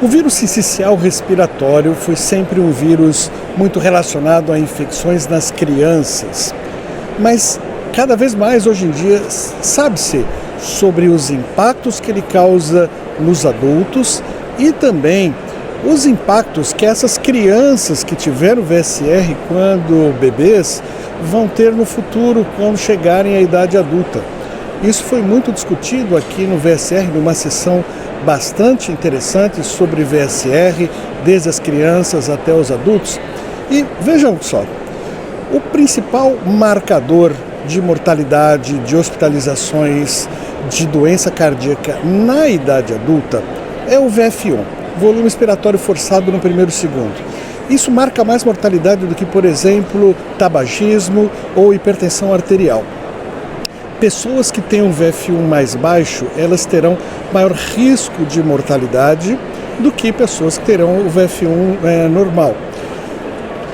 O vírus sincicial respiratório foi sempre um vírus muito relacionado a infecções nas crianças, mas cada vez mais hoje em dia sabe-se sobre os impactos que ele causa nos adultos e também os impactos que essas crianças que tiveram VSR quando bebês vão ter no futuro quando chegarem à idade adulta. Isso foi muito discutido aqui no VSR, numa sessão bastante interessante sobre VSR, desde as crianças até os adultos. E vejam só, o principal marcador de mortalidade, de hospitalizações, de doença cardíaca na idade adulta é o VF1, volume expiratório forçado no primeiro segundo. Isso marca mais mortalidade do que, por exemplo, tabagismo ou hipertensão arterial. Pessoas que têm um VF1 mais baixo, elas terão maior risco de mortalidade do que pessoas que terão o VF1 normal.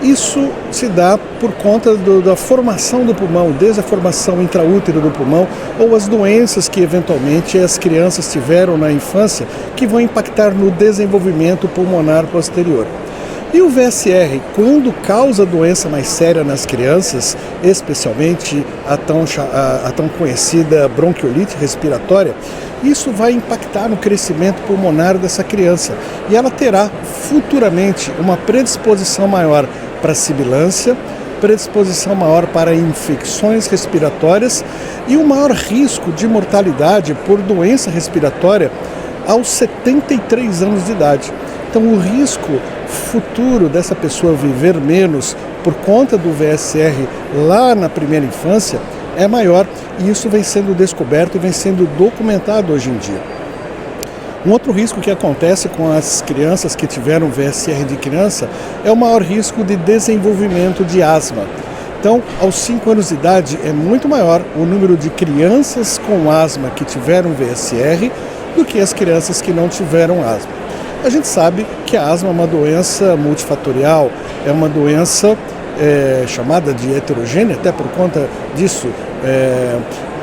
Isso se dá por conta da formação do pulmão, desde a formação intraútero do pulmão ou as doenças que eventualmente as crianças tiveram na infância que vão impactar no desenvolvimento pulmonar posterior. E o VSR, quando causa doença mais séria nas crianças, especialmente a tão conhecida bronquiolite respiratória, isso vai impactar no crescimento pulmonar dessa criança. E ela terá futuramente uma predisposição maior para sibilância, predisposição maior para infecções respiratórias e um maior risco de mortalidade por doença respiratória aos 73 anos de idade. Então o risco futuro dessa pessoa viver menos por conta do VSR lá na primeira infância é maior, e isso vem sendo descoberto e vem sendo documentado hoje em dia. Um outro risco que acontece com as crianças que tiveram VSR de criança é o maior risco de desenvolvimento de asma. Então, aos 5 anos de idade é muito maior o número de crianças com asma que tiveram VSR do que as crianças que não tiveram asma. A gente sabe que a asma é uma doença multifatorial, é uma doença chamada de heterogênea, até por conta disso.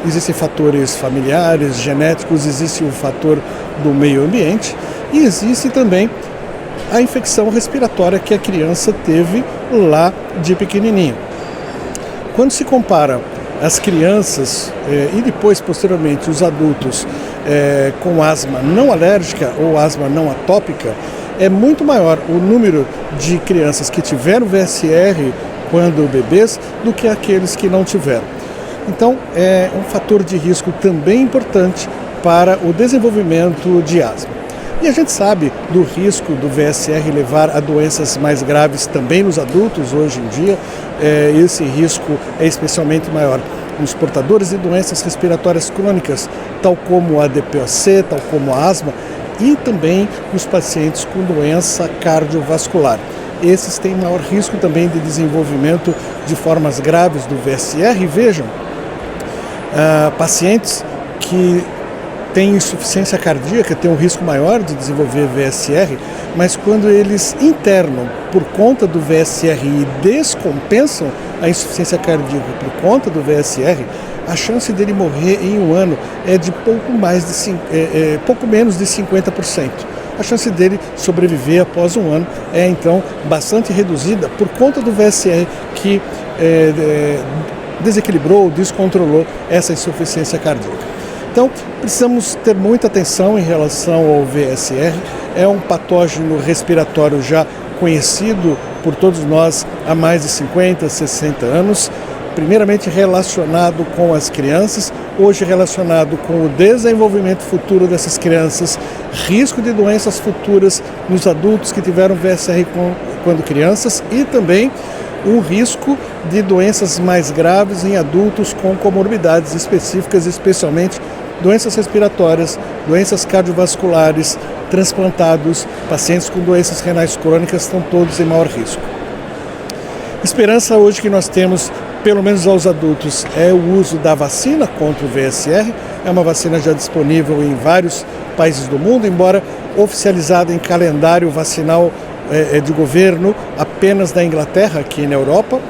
Existem fatores familiares, genéticos, existe o fator do meio ambiente e existe também a infecção respiratória que a criança teve lá de pequenininho. Quando se compara as crianças e depois, posteriormente, os adultos com asma não alérgica ou asma não atópica, é muito maior o número de crianças que tiveram VSR quando bebês do que aqueles que não tiveram. Então, é um fator de risco também importante para o desenvolvimento de asma. E a gente sabe do risco do VSR levar a doenças mais graves também nos adultos hoje em dia. Esse risco é especialmente maior nos portadores de doenças respiratórias crônicas, tal como a DPOC, tal como a asma, e também nos pacientes com doença cardiovascular. Esses têm maior risco também de desenvolvimento de formas graves do VSR. Vejam, pacientes que têm insuficiência cardíaca têm um risco maior de desenvolver VSR, mas quando eles internam por conta do VSR e descompensam a insuficiência cardíaca por conta do VSR, a chance dele morrer em um ano é de pouco menos de 50%. A chance dele sobreviver após um ano é então bastante reduzida por conta do VSR que desequilibrou, descontrolou essa insuficiência cardíaca. Então, precisamos ter muita atenção em relação ao VSR. É um patógeno respiratório já conhecido por todos nós há mais de 50, 60 anos, primeiramente relacionado com as crianças, hoje relacionado com o desenvolvimento futuro dessas crianças, risco de doenças futuras nos adultos que tiveram VSR quando crianças e também um risco de doenças mais graves em adultos com comorbidades específicas, especialmente doenças respiratórias, doenças cardiovasculares, transplantados, pacientes com doenças renais crônicas estão todos em maior risco. Esperança hoje que nós temos, pelo menos aos adultos, é o uso da vacina contra o VSR. É uma vacina já disponível em vários países do mundo, embora oficializada em calendário vacinal de governo apenas da Inglaterra, aqui na Europa.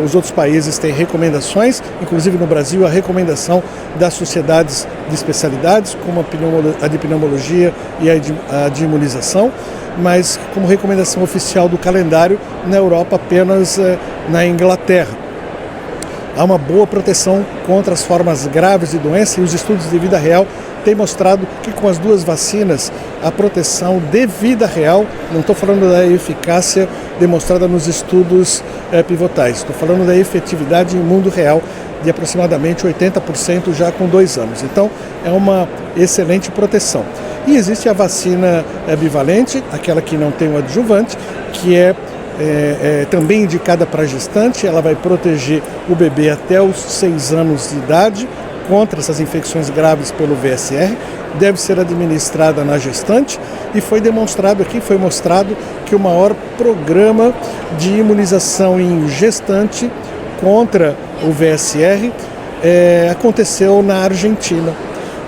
Os outros países têm recomendações, inclusive no Brasil a recomendação das sociedades de especialidades, como a de pneumologia e a de imunização, mas como recomendação oficial do calendário na Europa apenas na Inglaterra. Há uma boa proteção contra as formas graves de doença e os estudos de vida real têm mostrado que com as duas vacinas a proteção de vida real, não estou falando da eficácia demonstrada nos estudos pivotais, estou falando da efetividade em mundo real de aproximadamente 80% já com 2 anos. Então é uma excelente proteção. E existe a vacina bivalente, aquela que não tem o adjuvante, que é também indicada para gestante. Ela vai proteger o bebê até os 6 anos de idade contra essas infecções graves pelo VSR, deve ser administrada na gestante e foi mostrado que o maior programa de imunização em gestante contra o VSR aconteceu na Argentina.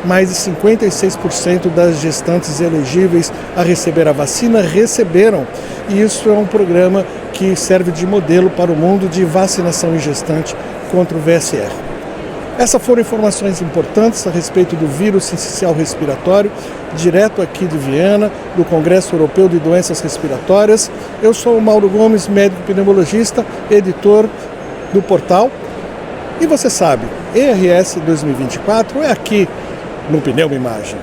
Mais de 56% das gestantes elegíveis a receber a vacina receberam. E isso é um programa que serve de modelo para o mundo de vacinação em gestante contra o VSR. Essas foram informações importantes a respeito do vírus sincicial respiratório, direto aqui de Viena, do Congresso Europeu de Doenças Respiratórias. Eu sou o Mauro Gomes, médico pneumologista, editor do portal. E você sabe, ERS 2024 é aqui no Pneumo Imagem.